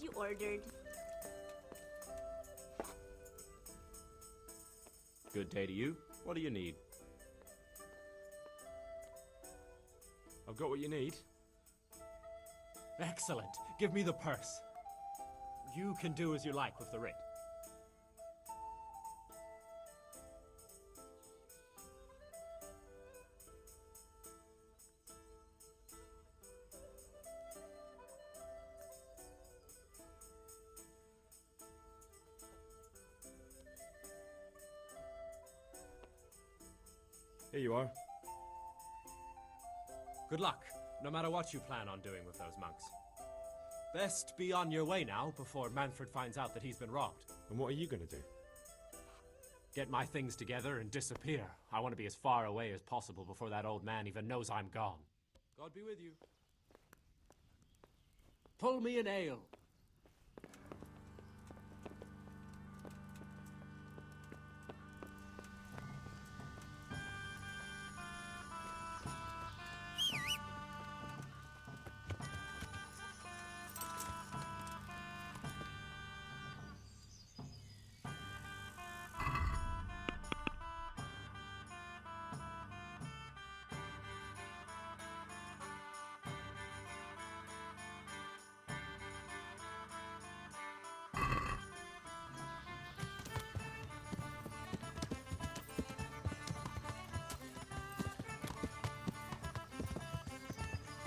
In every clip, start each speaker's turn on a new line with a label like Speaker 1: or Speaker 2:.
Speaker 1: you ordered.
Speaker 2: Good day to you. What do you need? I've got what you need.
Speaker 3: Excellent. Give me the purse. You can do as you like with the writ.
Speaker 2: Here you are.
Speaker 3: Good luck, no matter what you plan on doing with those monks. Best be on your way now before Manfred finds out that he's been robbed.
Speaker 2: And what are you gonna do?
Speaker 3: Get my things together and disappear. I want to be as far away as possible before that old man even knows I'm gone. God be with you. Pull me an ale.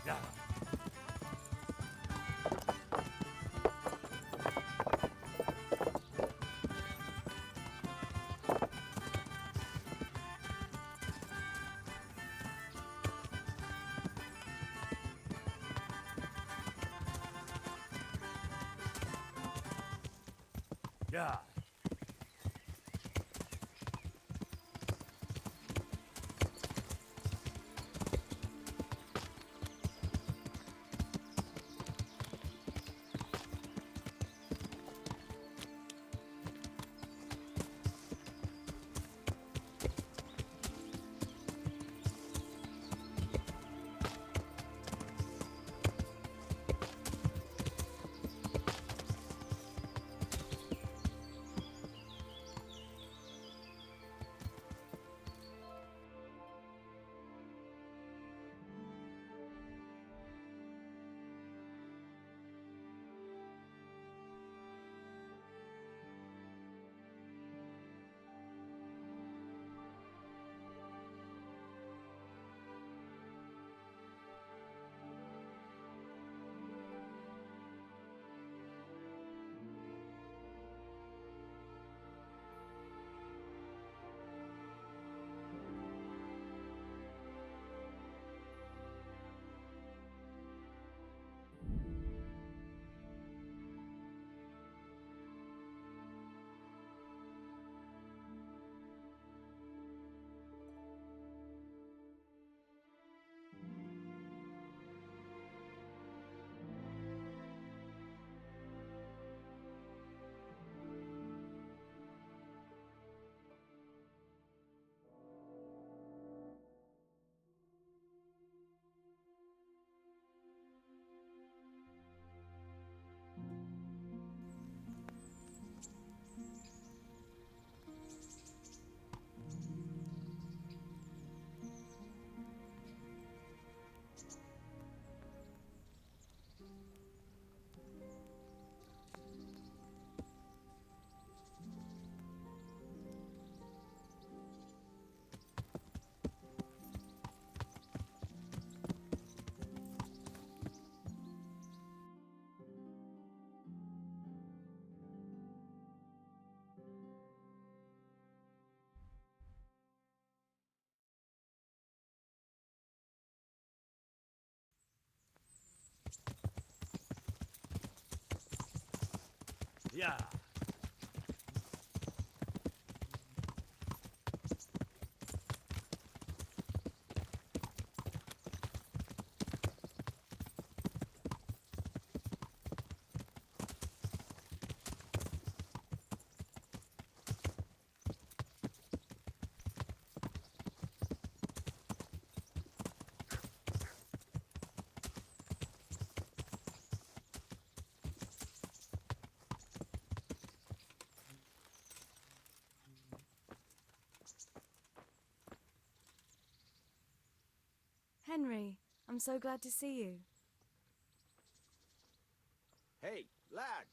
Speaker 3: Yeah. Yeah. Yeah.
Speaker 1: I'm so glad to see you.
Speaker 4: Hey, lad.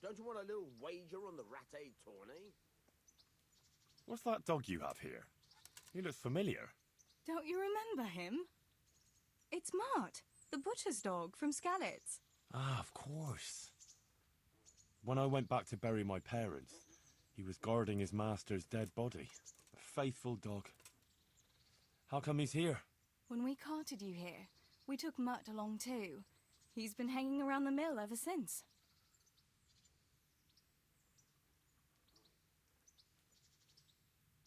Speaker 4: Don't you want a little wager on the rat-aid tourney?
Speaker 5: What's that dog you have here? He looks familiar.
Speaker 1: Don't you remember him? It's Mart, the butcher's dog from Scallett's.
Speaker 5: Ah, of course. When I went back to bury my parents, he was guarding his master's dead body. A faithful dog. How come he's here?
Speaker 1: When we carted you here, we took Mutt along too. He's been hanging around the mill ever since.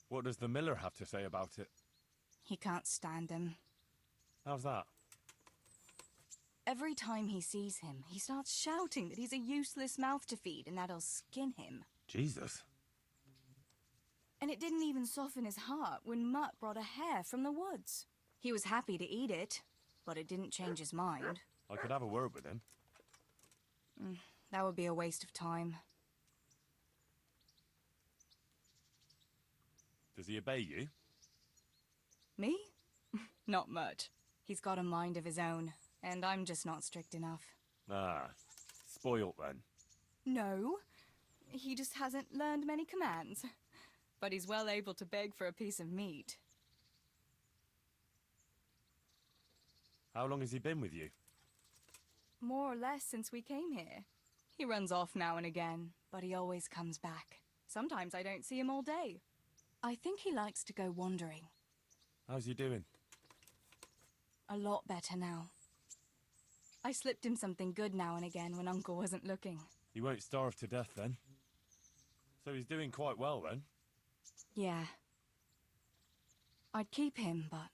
Speaker 5: What does the miller have to say about it?
Speaker 1: He can't stand him.
Speaker 5: How's that?
Speaker 1: Every time he sees him, he starts shouting that he's a useless mouth to feed and that he'll skin him.
Speaker 5: Jesus.
Speaker 1: And it didn't even soften his heart when Mutt brought a hare from the woods. He was happy to eat it, but it didn't change his mind.
Speaker 5: I could have a word with him.
Speaker 1: That would be a waste of time.
Speaker 5: Does he obey you?
Speaker 1: Me? Not much. He's got a mind of his own, and I'm just not strict enough.
Speaker 5: Ah, spoilt then.
Speaker 1: No, he just hasn't learned many commands. But he's well able to beg for a piece of meat.
Speaker 5: How long has he been with you?
Speaker 1: More or less since we came here. He runs off now and again, but he always comes back. Sometimes I don't see him all day. I think he likes to go wandering.
Speaker 5: How's he doing?
Speaker 1: A lot better now. I slipped him something good now and again when Uncle wasn't looking.
Speaker 5: He won't starve to death then. So he's doing quite well then?
Speaker 1: Yeah. I'd keep him, but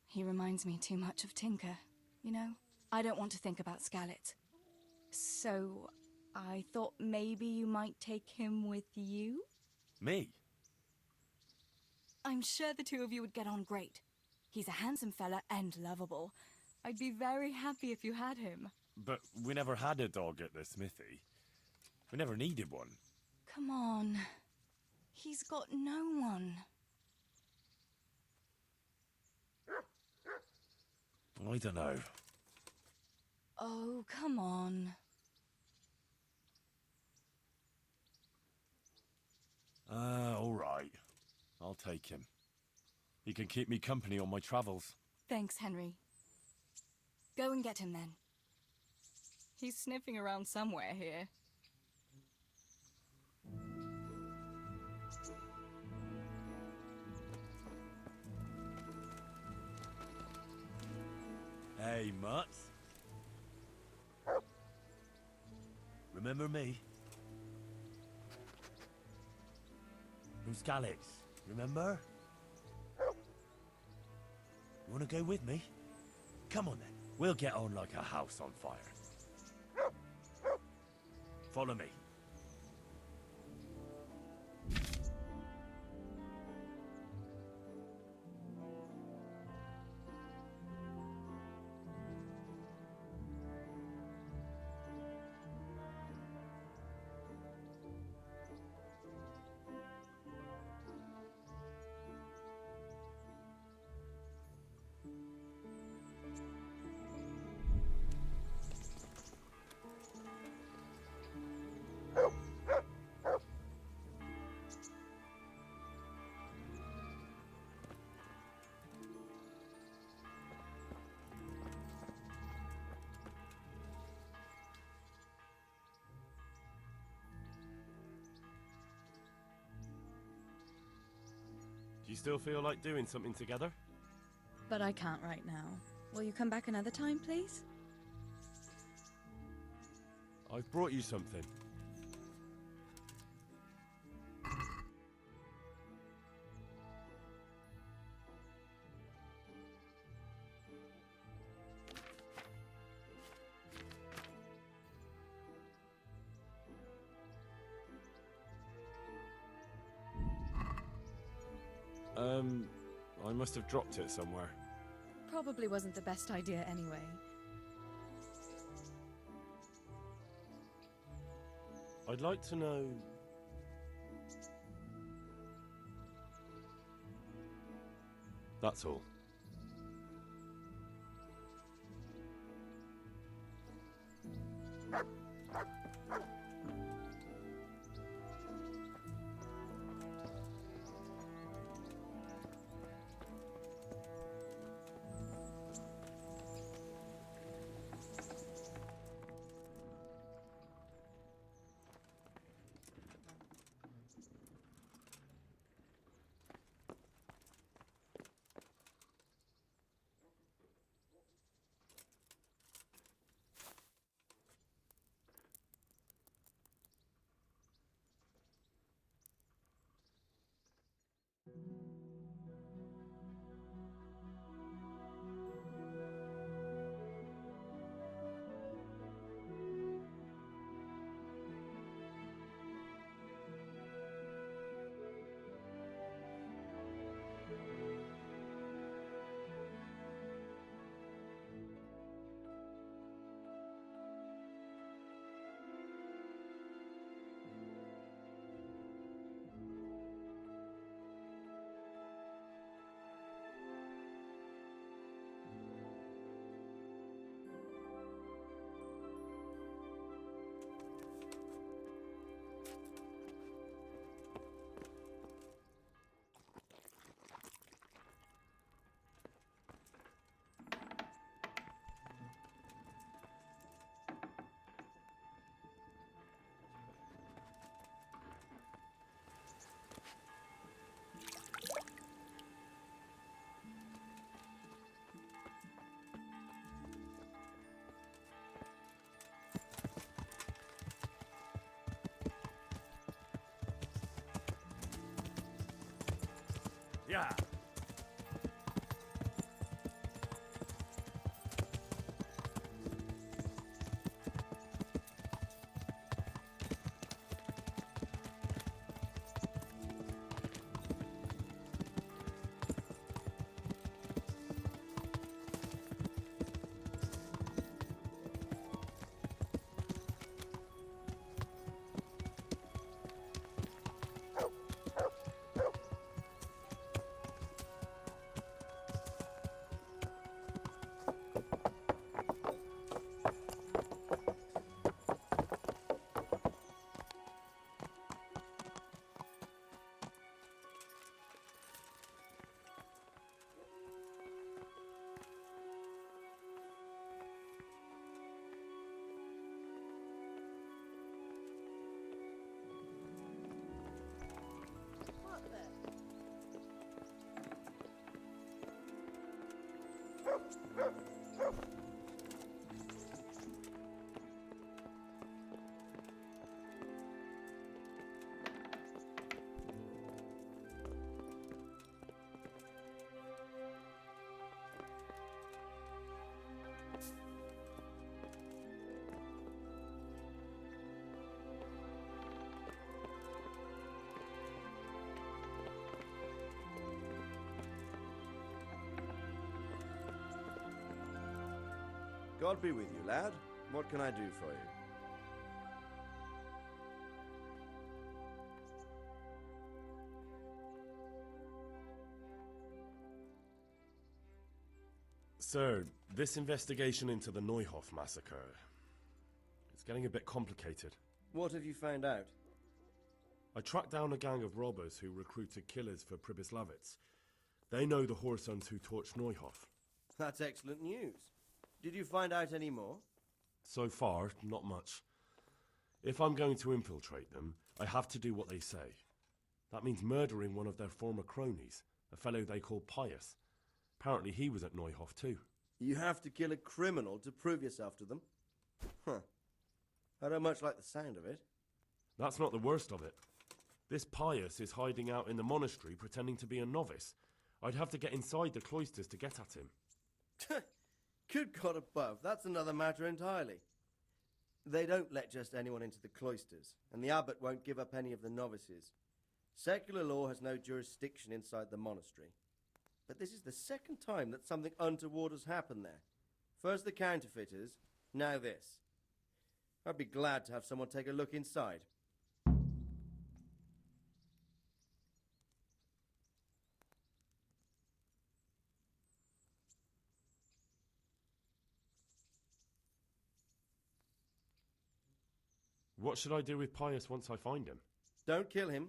Speaker 1: he reminds me too much of Tinker, you know? I don't want to think about Scallett. So I thought maybe you might take him with you?
Speaker 5: Me?
Speaker 1: I'm sure the two of you would get on great. He's a handsome fella and lovable. I'd be very happy if you had him.
Speaker 5: But we never had a dog at the smithy. We never needed one.
Speaker 1: Come on. He's got no one.
Speaker 5: I don't know.
Speaker 1: Oh, come on.
Speaker 5: All right. I'll take him. He can keep me company on my travels.
Speaker 1: Thanks, Henry. Go and get him then. He's sniffing around somewhere here.
Speaker 5: Hey, Mutt. Remember me? From Scallett's, remember? You wanna go with me? Come on then, we'll get on like a house on fire. Follow me.
Speaker 2: Do you still feel like doing something together?
Speaker 6: But I can't right now. Will you come back another time, please?
Speaker 2: I've brought you something. I must have dropped it somewhere.
Speaker 6: Probably wasn't the best idea anyway.
Speaker 2: I'd like to know... That's all.
Speaker 5: Yeah.
Speaker 7: God be with you, lad. What can I do for you?
Speaker 5: Sir, this investigation into the Neuhof massacre, it's getting a bit complicated.
Speaker 7: What have you found out?
Speaker 5: I tracked down a gang of robbers who recruited killers for Pribyslavitz. They know the Horsons who torched Neuhof.
Speaker 7: That's excellent news. Did you find out any more?
Speaker 5: So far, not much. If I'm going to infiltrate them, I have to do what they say. That means murdering one of their former cronies, a fellow they call Pius. Apparently he was at Neuhof too.
Speaker 7: You have to kill a criminal to prove yourself to them? Huh. I don't much like the sound of it.
Speaker 5: That's not the worst of it. This Pius is hiding out in the monastery pretending to be a novice. I'd have to get inside the cloisters to get at him.
Speaker 7: Good God above, that's another matter entirely. They don't let just anyone into the cloisters, and the abbot won't give up any of the novices. Secular law has no jurisdiction inside the monastery. But this is the second time that something untoward has happened there. First the counterfeiters, now this. I'd be glad to have someone take a look inside.
Speaker 5: What should I do with Pius once I find him?
Speaker 7: Don't kill him.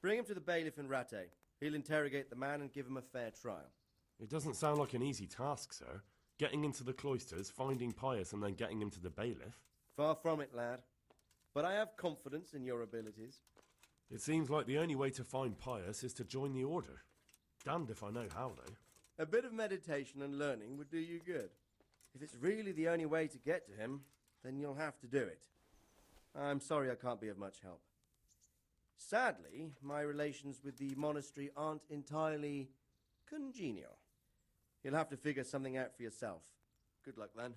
Speaker 7: Bring him to the bailiff in Rattay. He'll interrogate the man and give him a fair trial.
Speaker 5: It doesn't sound like an easy task, sir. Getting into the cloisters, finding Pius, and then getting him to the bailiff.
Speaker 7: Far from it, lad. But I have confidence in your abilities.
Speaker 5: It seems like the only way to find Pius is to join the order. Damned if I know how, though.
Speaker 7: A bit of meditation and learning would do you good. If it's really the only way to get to him, then you'll have to do it. I'm sorry I can't be of much help. Sadly, my relations with the monastery aren't entirely congenial. You'll have to figure something out for yourself. Good luck, then.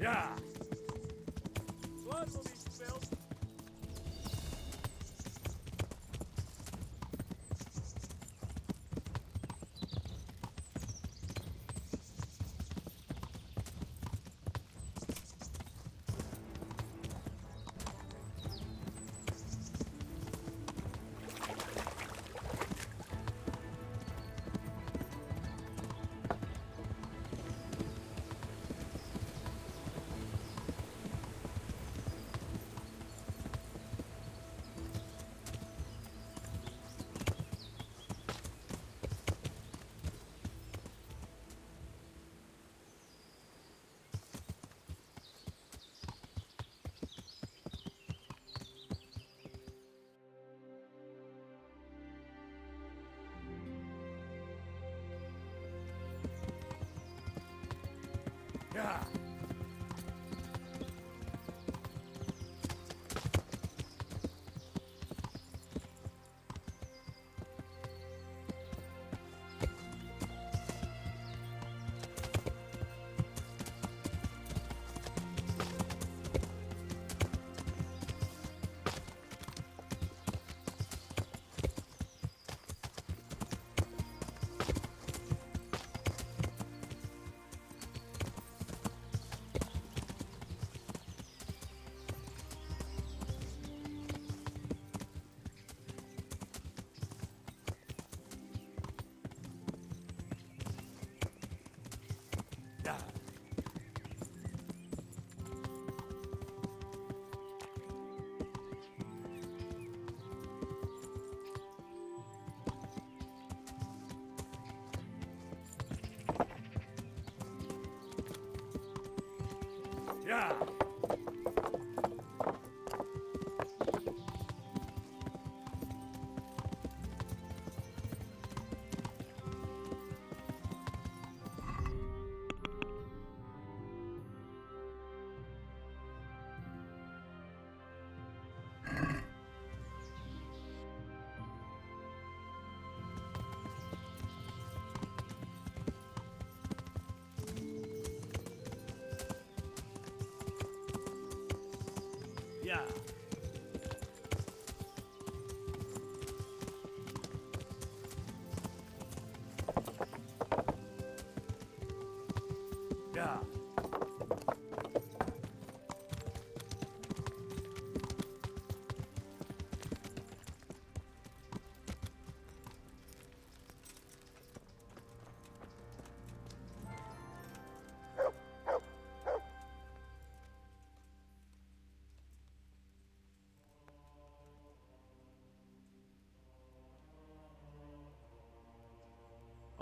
Speaker 5: Yeah!
Speaker 4: Blood will be spilled.
Speaker 5: Yeah! Yeah! Yeah. Yeah.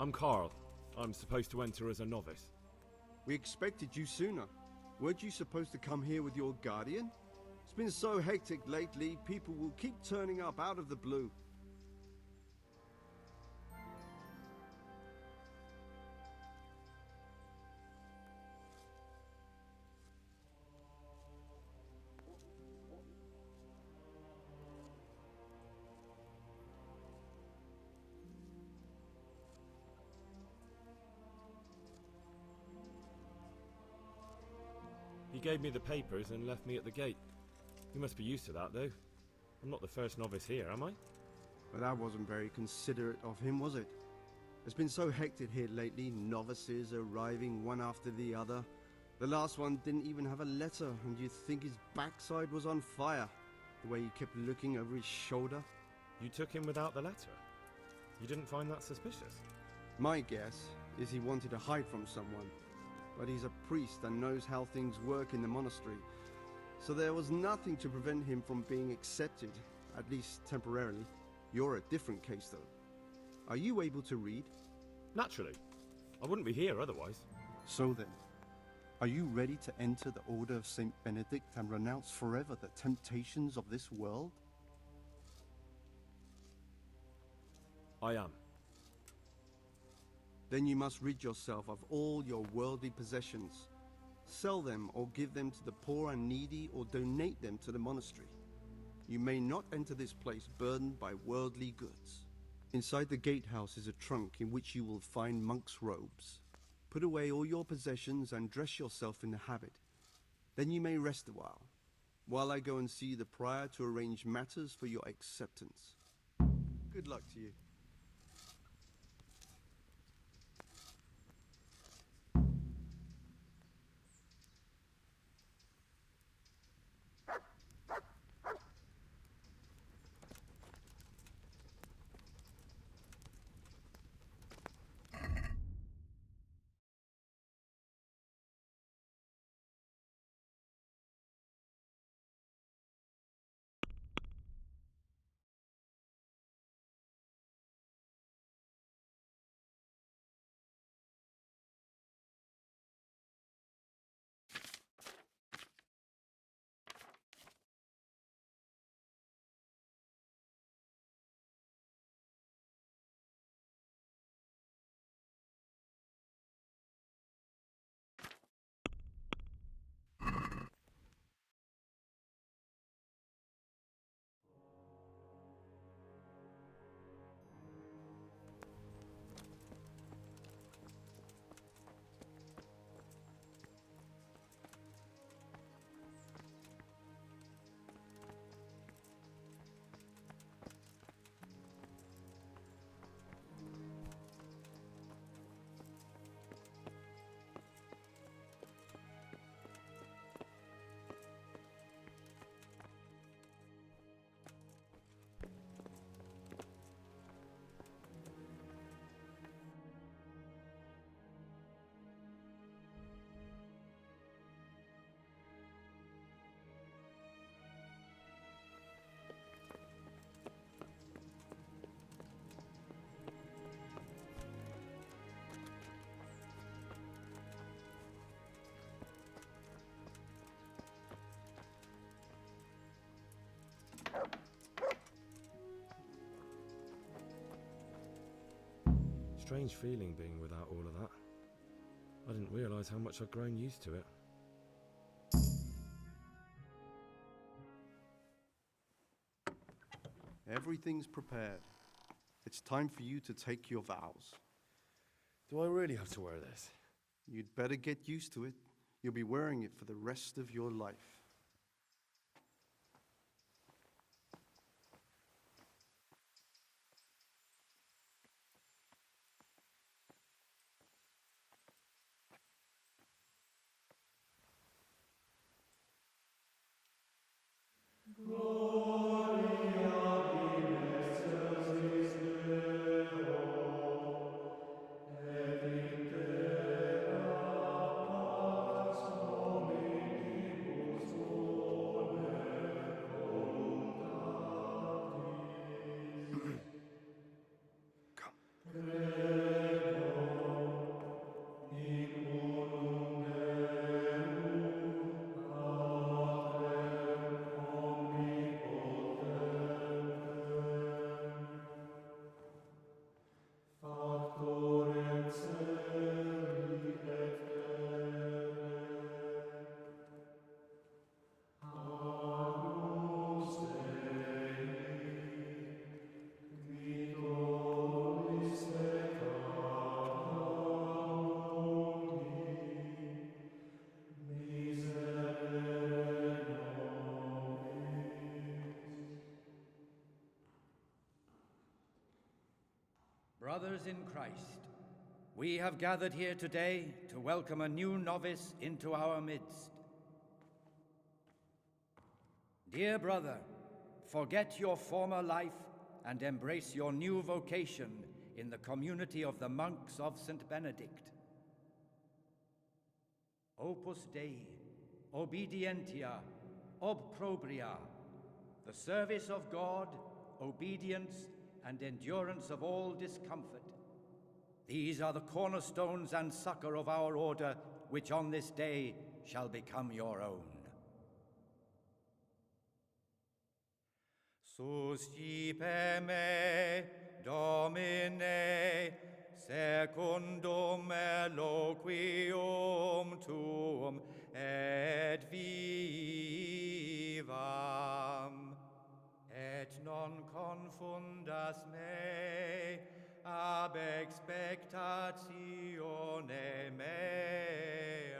Speaker 5: I'm Carl. I'm supposed to enter as a novice.
Speaker 8: We expected you sooner. Weren't you supposed to come here with your guardian? It's been so hectic lately, people will keep turning up out of the blue.
Speaker 2: He gave me the papers and left me at the gate. You must be used to that, though. I'm not the first novice here, am I?
Speaker 8: But that wasn't very considerate of him, was it? It's been so hectic here lately, novices arriving one after the other. The last one didn't even have a letter, and you'd think his backside was on fire, the way he kept looking over his shoulder.
Speaker 2: You took him without the letter? You didn't find that suspicious?
Speaker 8: My guess is he wanted to hide from someone, but he's a priest and knows how things work in the monastery, so there was nothing to prevent him from being accepted, at least temporarily. You're a different case, though. Are you able to read?
Speaker 2: Naturally. I wouldn't be here otherwise.
Speaker 8: So then, are you ready to enter the Order of Saint Benedict and renounce forever the temptations of this world?
Speaker 2: I am.
Speaker 8: Then you must rid yourself of all your worldly possessions. Sell them or give them to the poor and needy or donate them to the monastery. You may not enter this place burdened by worldly goods. Inside the gatehouse is a trunk in which you will find monk's robes. Put away all your possessions and dress yourself in the habit. Then you may rest a while I go and see the prior to arrange matters for your acceptance. Good luck to you.
Speaker 2: Strange feeling being without all of that. I didn't realise how much I'd grown used to it.
Speaker 8: Everything's prepared. It's time for you to take your vows.
Speaker 2: Do I really have to wear this?
Speaker 8: You'd better get used to it. You'll be wearing it for the rest of your life.
Speaker 9: Brothers in Christ, we have gathered here today to welcome a new novice into our midst. Dear brother, forget your former life and embrace your new vocation in the community of the monks of St. Benedict. Opus Dei, obedientia, obprobria, the service of God, obedience, and endurance of all discomfort. These are the cornerstones and succor of our order, which on this day shall become your own. Suscipe me, Domine, secundum eloquium tuum et vivam, et non confundas me ab expectatione mea.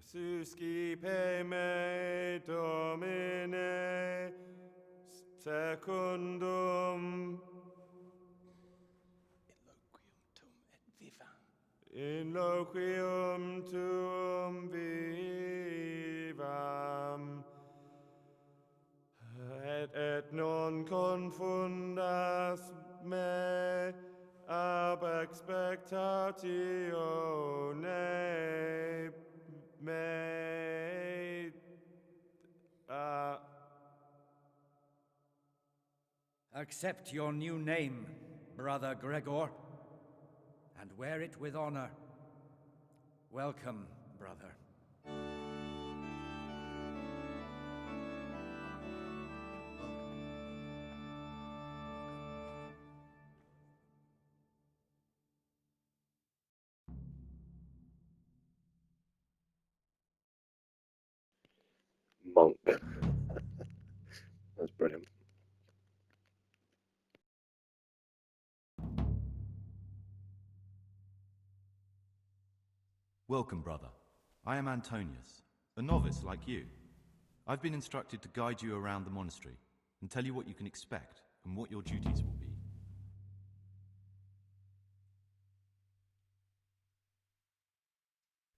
Speaker 2: Suscipe me, Domine, secundum in loquium tuum vivam, et non confundas me ab expectatione mea.
Speaker 9: Accept your new name, Brother Gregor, and wear it with honor. Welcome, brother.
Speaker 5: Monk. That's brilliant.
Speaker 10: Welcome, brother. I am Antonius, a novice like you. I've been instructed to guide you around the monastery and tell you what you can expect and what your duties will be.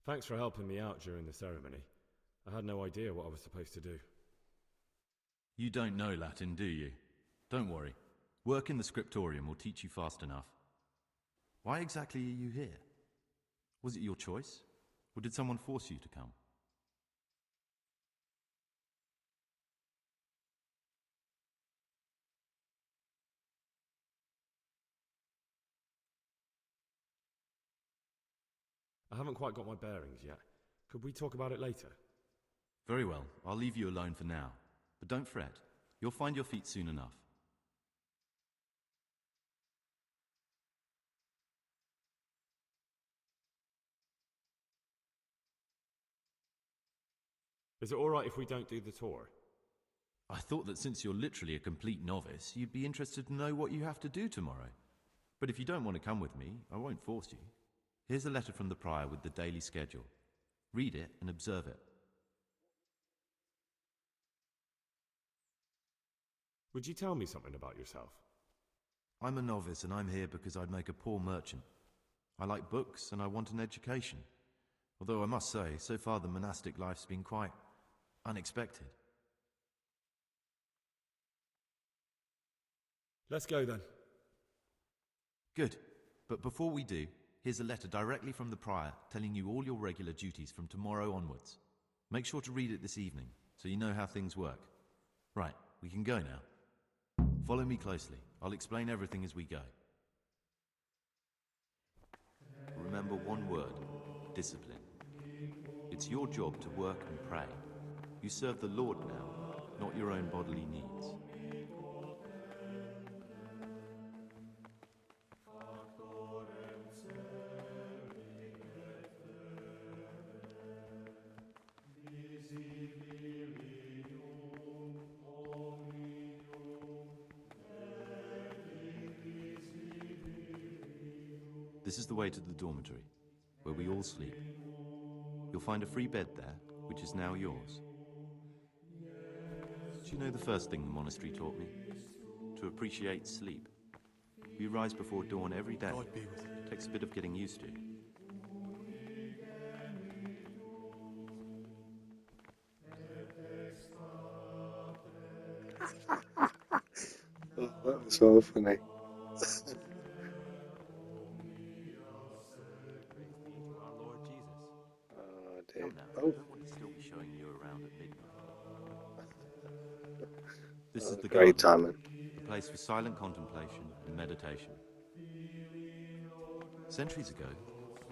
Speaker 2: Thanks for helping me out during the ceremony. I had no idea what I was supposed to do.
Speaker 10: You don't know Latin, do you? Don't worry. Work in the scriptorium will teach you fast enough. Why exactly are you here? Was it your choice, or did someone force you to come?
Speaker 2: I haven't quite got my bearings yet. Could we talk about it later?
Speaker 10: Very well, I'll leave you alone for now. But don't fret, you'll find your feet soon enough.
Speaker 2: Is it alright if we don't do the tour?
Speaker 10: I thought that since you're literally a complete novice, you'd be interested to know what you have to do tomorrow. But if you don't want to come with me, I won't force you. Here's a letter from the prior with the daily schedule. Read it and observe it.
Speaker 2: Would you tell me something about yourself?
Speaker 10: I'm a novice and I'm here because I'd make a poor merchant. I like books and I want an education. Although I must say, so far the monastic life's been quite unexpected.
Speaker 2: Let's go then.
Speaker 10: Good. But before we do, here's a letter directly from the prior telling you all your regular duties from tomorrow onwards. Make sure to read it this evening, so you know how things work. Right, we can go now. Follow me closely. I'll explain everything as we go. Remember one word: discipline. It's your job to work and pray. You serve the Lord now, not your own bodily needs. This is the way to the dormitory, where we all sleep. You'll find a free bed there, which is now yours. Do you know the first thing the monastery taught me? To appreciate sleep. We rise before dawn every day.
Speaker 5: God be with you.
Speaker 10: Takes a bit of getting used to.
Speaker 11: Oh, that was so funny.
Speaker 3: Our Lord Jesus.
Speaker 11: Oh, dear.
Speaker 10: Come now, I
Speaker 11: Oh,
Speaker 10: don't want to still be showing you around at midnight. This
Speaker 11: that
Speaker 10: is
Speaker 11: was
Speaker 10: the
Speaker 11: great
Speaker 10: garden,
Speaker 11: timing.
Speaker 10: a place for silent contemplation and meditation. Centuries ago,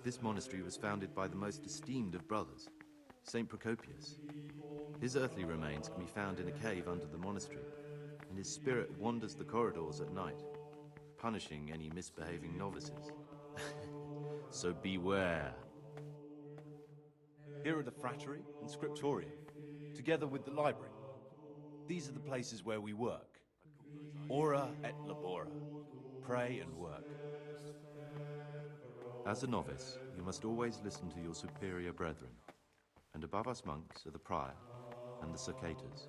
Speaker 10: this monastery was founded by the most esteemed of brothers, Saint Procopius. His earthly remains can be found in a cave under the monastery, and his spirit wanders the corridors at night, punishing any misbehaving novices. So beware. Here are the frattery and scriptorium, together with the library. These are the places where we work. Ora et labora. Pray and work. As a novice, you must always listen to your superior brethren. And above us monks are the prior and the circators,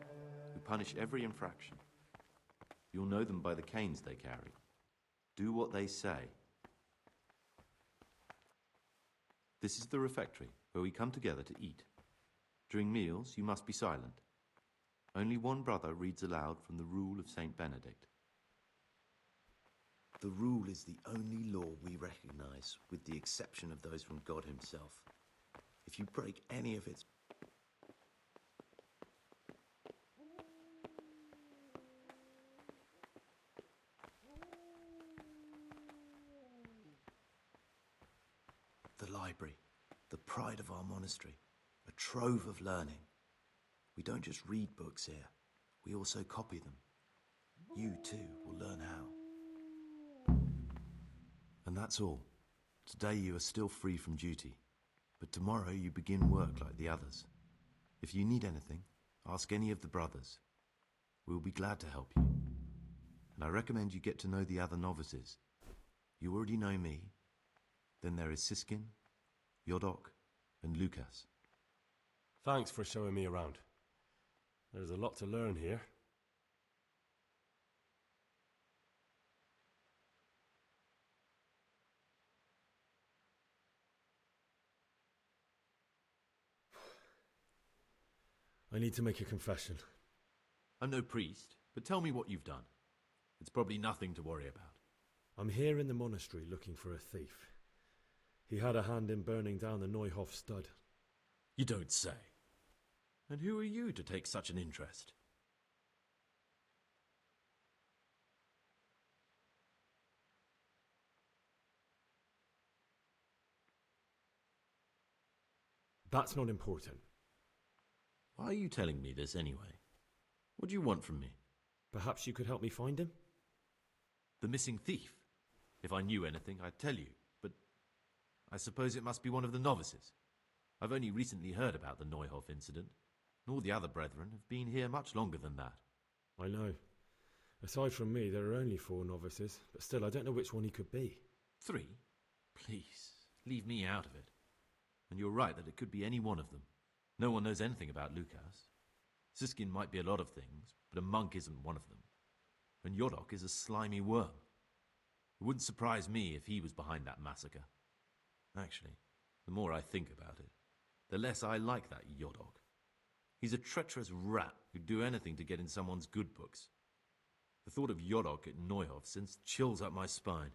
Speaker 10: who punish every infraction. You'll know them by the canes they carry. Do what they say. This is the refectory, where we come together to eat. During meals, you must be silent. Only one brother reads aloud from the Rule of Saint Benedict.
Speaker 12: The rule is the only law we recognize, with the exception of those from God himself. If you break any of its... The library, the pride of our monastery, a trove of learning. We don't just read books here, we also copy them. You, too, will learn how.
Speaker 10: And that's all. Today you are still free from duty, but tomorrow you begin work like the others. If you need anything, ask any of the brothers. We'll be glad to help you. And I recommend you get to know the other novices. You already know me. Then there is Siskin, Yodok, and Lucas.
Speaker 5: Thanks for showing me around. There's a lot to learn here. I need to make a confession.
Speaker 10: I'm no priest, but tell me what you've done. It's probably nothing to worry about.
Speaker 2: I'm here in the monastery looking for a thief. He had a hand in burning down the Neuhof stud.
Speaker 10: You don't say. And who are you to take such an interest?
Speaker 2: That's not important.
Speaker 10: Why are you telling me this anyway? What do you want from me?
Speaker 2: Perhaps you could help me find him?
Speaker 10: The missing thief? If I knew anything, I'd tell you, but I suppose it must be one of the novices. I've only recently heard about the Neuhof incident, and all the other brethren have been here much longer than that.
Speaker 2: I know. Aside from me, there are only 4 novices, but still, I don't know which one he could be.
Speaker 10: 3? Please, leave me out of it. And you're right that it could be any one of them. No one knows anything about Lucas. Siskin might be a lot of things, but a monk isn't one of them. And Yodok is a slimy worm. It wouldn't surprise me if he was behind that massacre. Actually, the more I think about it, the less I like that Yodok. He's a treacherous rat who'd do anything to get in someone's good books. The thought of Yodok at Neuhof sends chills up my spine.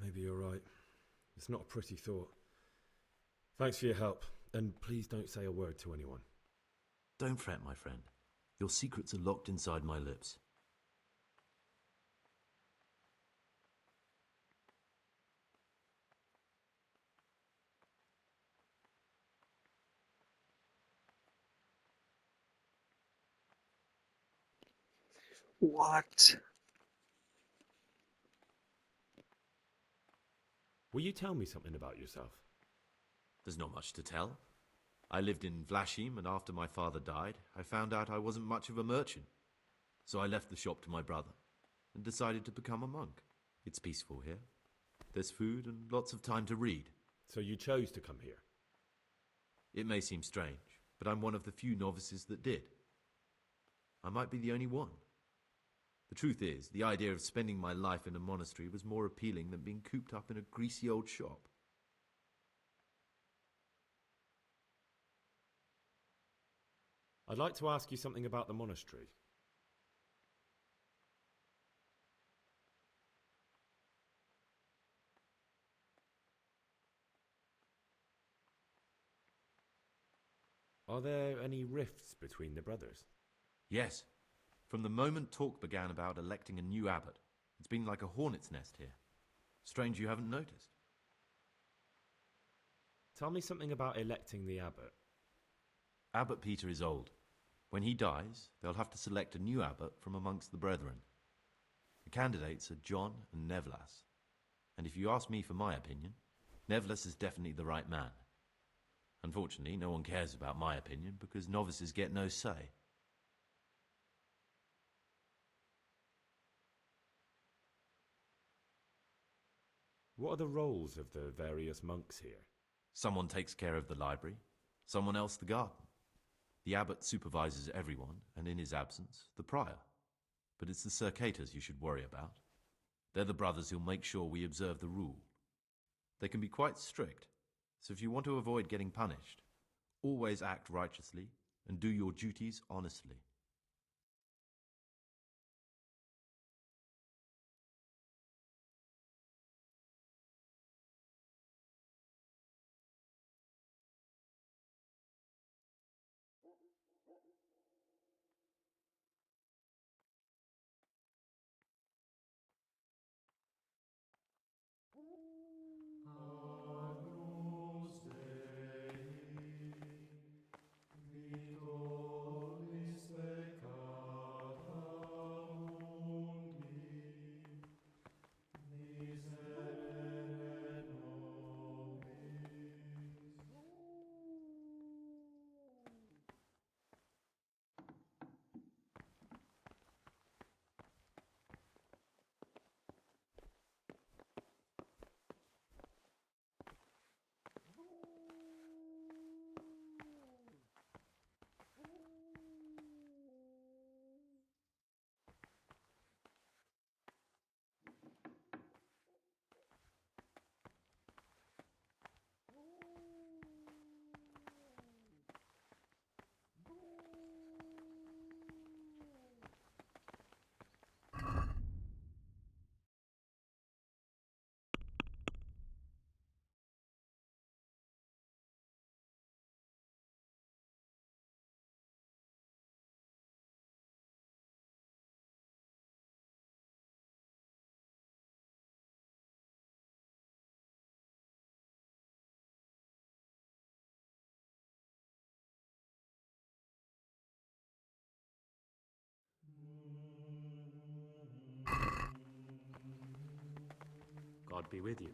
Speaker 2: Maybe you're right. It's not a pretty thought. Thanks for your help, and please don't say a word to anyone.
Speaker 10: Don't fret, my friend. Your secrets are locked inside my lips.
Speaker 11: What?
Speaker 2: Will you tell me something about yourself?
Speaker 10: There's not much to tell. I lived in Vlashim, and after my father died, I found out I wasn't much of a merchant. So I left the shop to my brother and decided to become a monk. It's peaceful here. There's food and lots of time to read.
Speaker 2: So you chose to come here?
Speaker 10: It may seem strange, but I'm one of the few novices that did. I might be the only one. The truth is, the idea of spending my life in a monastery was more appealing than being cooped up in a greasy old shop.
Speaker 2: I'd like to ask you something about the monastery. Are there any rifts between the brothers?
Speaker 10: Yes. From the moment talk began about electing a new abbot, it's been like a hornet's nest here. Strange you haven't noticed.
Speaker 2: Tell me something about electing the abbot.
Speaker 10: Abbot Peter is old. When he dies, they'll have to select a new abbot from amongst the brethren. The candidates are John and Nevlas. And if you ask me for my opinion, Nevlas is definitely the right man. Unfortunately, no one cares about my opinion because novices get no say.
Speaker 2: What are the roles of the various monks here?
Speaker 10: Someone takes care of the library, someone else the garden. The abbot supervises everyone, and in his absence, the prior. But it's the circators you should worry about. They're the brothers who'll make sure we observe the rule. They can be quite strict, so if you want to avoid getting punished, always act righteously and do your duties honestly.
Speaker 3: God be with you.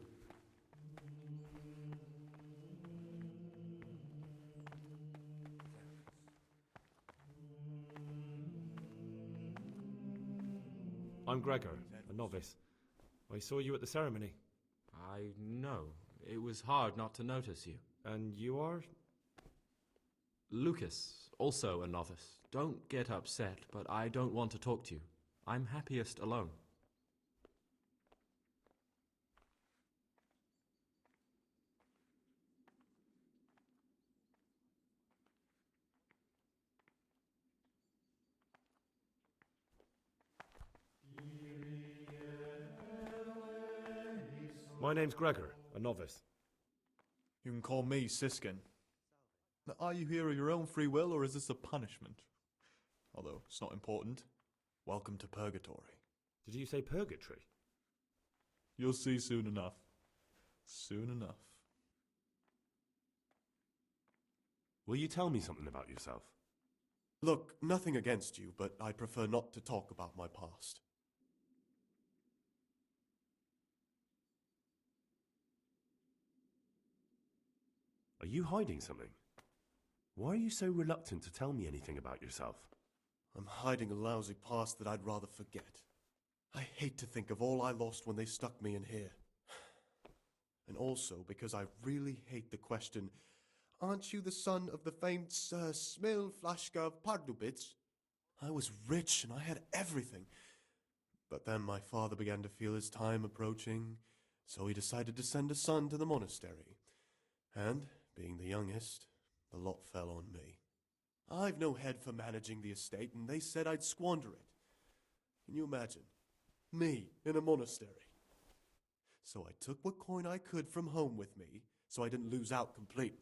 Speaker 2: I'm Gregor, a novice. I saw you at the ceremony.
Speaker 3: I know. It was hard not to notice you.
Speaker 2: And you are?
Speaker 3: Lucas, also a novice. Don't get upset, but I don't want to talk to you. I'm happiest alone.
Speaker 2: My name's Gregor, a novice.
Speaker 13: You can call me Siskin. Now, are you here of your own free will, or is this a punishment? Although, it's not important. Welcome to Purgatory.
Speaker 2: Did you say purgatory?
Speaker 13: You'll see soon enough. Soon enough.
Speaker 5: Will you tell me something about yourself?
Speaker 14: Look, nothing against you, but I prefer not to talk about my past.
Speaker 5: Are you hiding something? Why are you so reluctant to tell me anything about yourself?
Speaker 14: I'm hiding a lousy past that I'd rather forget. I hate to think of all I lost when they stuck me in here. And also because I really hate the question, aren't you the son of the famed Sir Smil Flashka of Pardubitz? I was rich and I had everything. But then my father began to feel his time approaching, so he decided to send a son to the monastery. And, being the youngest, the lot fell on me. I've no head for managing the estate, and they said I'd squander it. Can you imagine? Me in a monastery. So I took what coin I could from home with me, so I didn't lose out completely.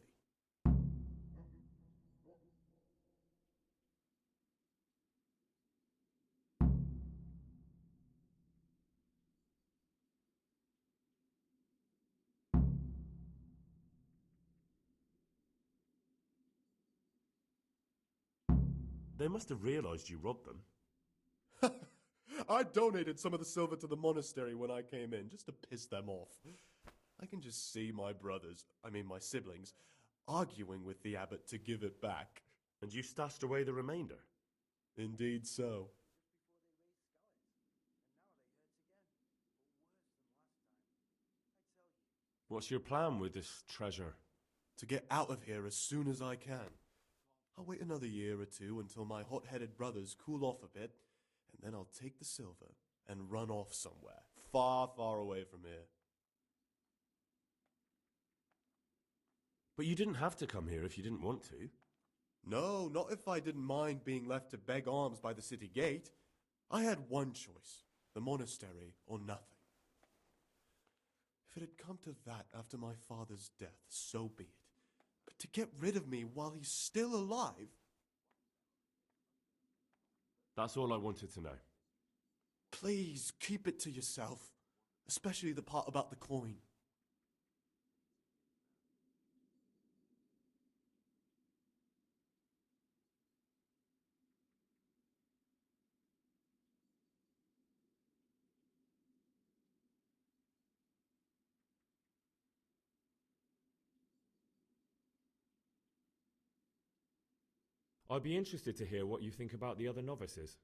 Speaker 5: They must have realized you robbed them.
Speaker 14: I donated some of the silver to the monastery when I came in, just to piss them off. I can just see my my siblings, arguing with the abbot to give it back.
Speaker 5: And you stashed away the remainder?
Speaker 14: Indeed so.
Speaker 5: What's your plan with this treasure?
Speaker 14: To get out of here as soon as I can. I'll wait another year or two until my hot-headed brothers cool off a bit, and then I'll take the silver and run off somewhere, far, far away from here.
Speaker 5: But you didn't have to come here if you didn't want to.
Speaker 14: No, not if I didn't mind being left to beg alms by the city gate. I had one choice, the monastery or nothing. If it had come to that after my father's death, so be it. But to get rid of me while he's still alive...
Speaker 5: That's all I wanted to know.
Speaker 14: Please, keep it to yourself. Especially the part about the coin.
Speaker 2: I'd be interested to hear what you think about the other novices.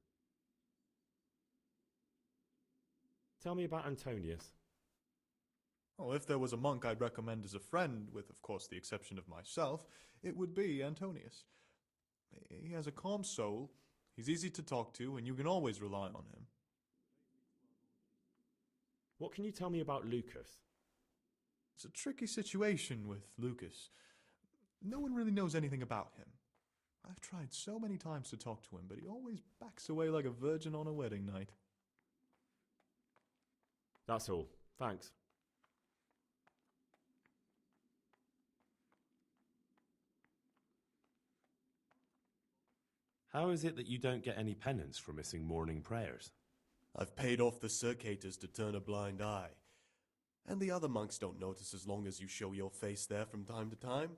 Speaker 2: Tell me about Antonius.
Speaker 13: Oh, if there was a monk I'd recommend as a friend, with of course the exception of myself, it would be Antonius. He has a calm soul, he's easy to talk to, and you can always rely on him.
Speaker 2: What can you tell me about Lucas?
Speaker 13: It's a tricky situation with Lucas. No one really knows anything about him. I've tried so many times to talk to him, but he always backs away like a virgin on a wedding night.
Speaker 2: That's all. Thanks.
Speaker 5: How is it that you don't get any penance for missing morning prayers?
Speaker 14: I've paid off the circators to turn a blind eye. And the other monks don't notice as long as you show your face there from time to time.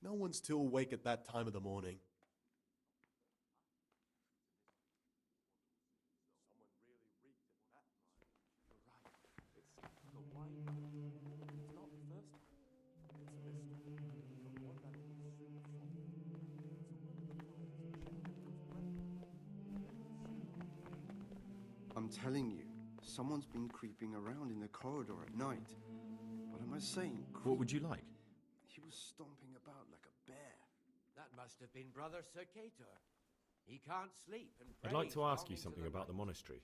Speaker 14: No one's too awake at that time of the morning.
Speaker 8: I'm telling you, someone's been creeping around in the corridor at night. What am I saying?
Speaker 10: What would you like?
Speaker 8: He was stomping about like a bear.
Speaker 3: That
Speaker 4: must have been Brother Sir Cator. He can't sleep and
Speaker 2: I'd like
Speaker 4: prays
Speaker 2: to ask
Speaker 4: long
Speaker 2: you
Speaker 4: into
Speaker 2: something
Speaker 4: the
Speaker 2: about the
Speaker 4: night.
Speaker 2: monastery.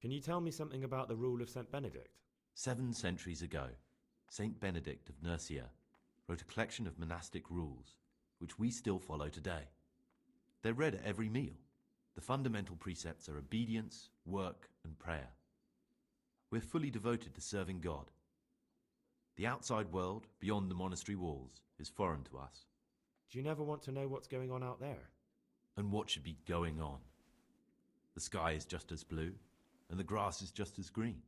Speaker 2: Can you tell me something about the rule of St. Benedict?
Speaker 10: 7 centuries ago, Saint Benedict of Nursia wrote a collection of monastic rules, which we still follow today. They're read at every meal. The fundamental precepts are obedience, work, and prayer. We're fully devoted to serving God. The outside world, beyond the monastery walls, is foreign to us.
Speaker 2: Do you never want to know what's going on out there?
Speaker 10: And what should be going on? The sky is just as blue, and the grass is just as green.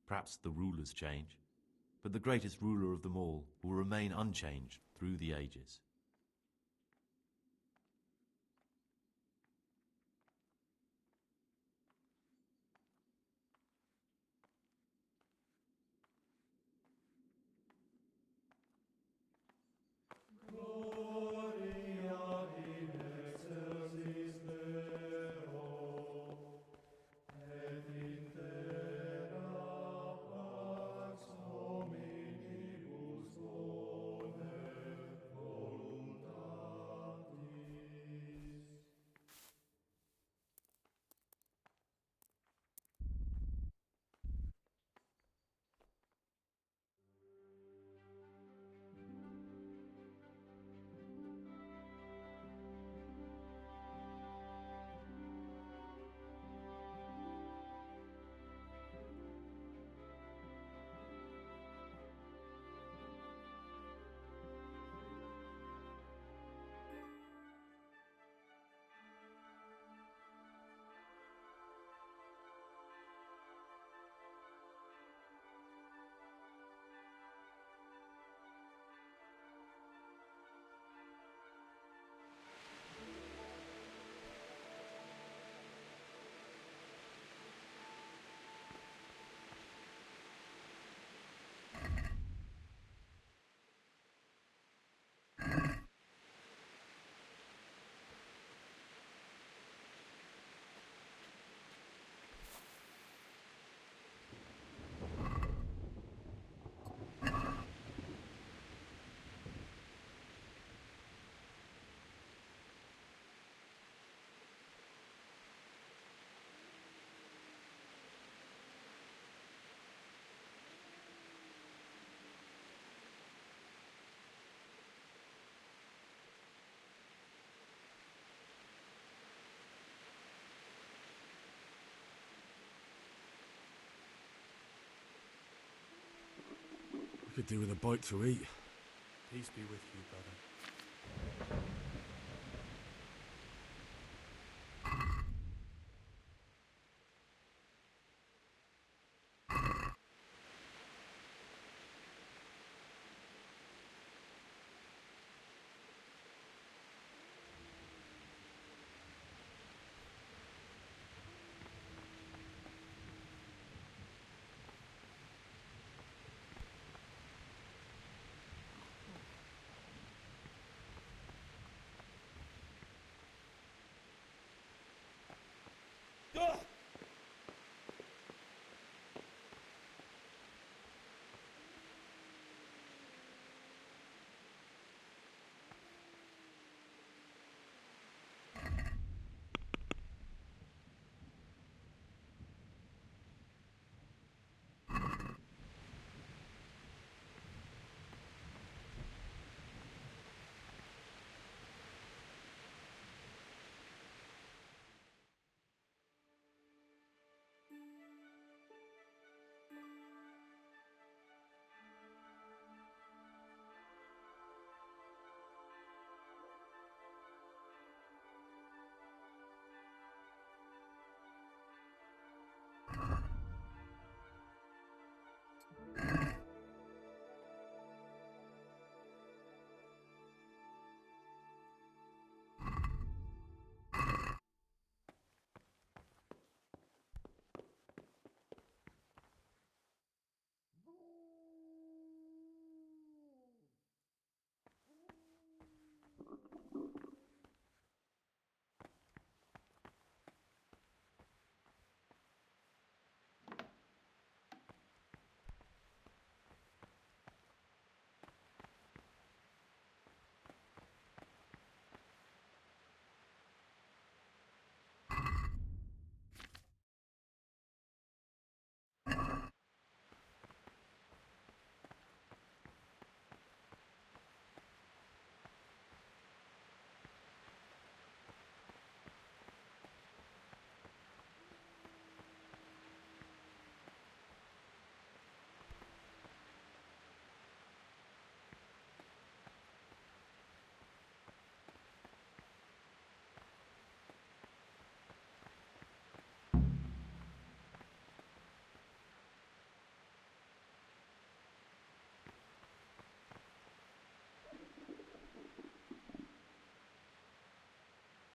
Speaker 10: Perhaps the rulers change, but the greatest ruler of them all will remain unchanged through the ages.
Speaker 5: Could do with a bite to eat.
Speaker 13: Peace be with you, brother.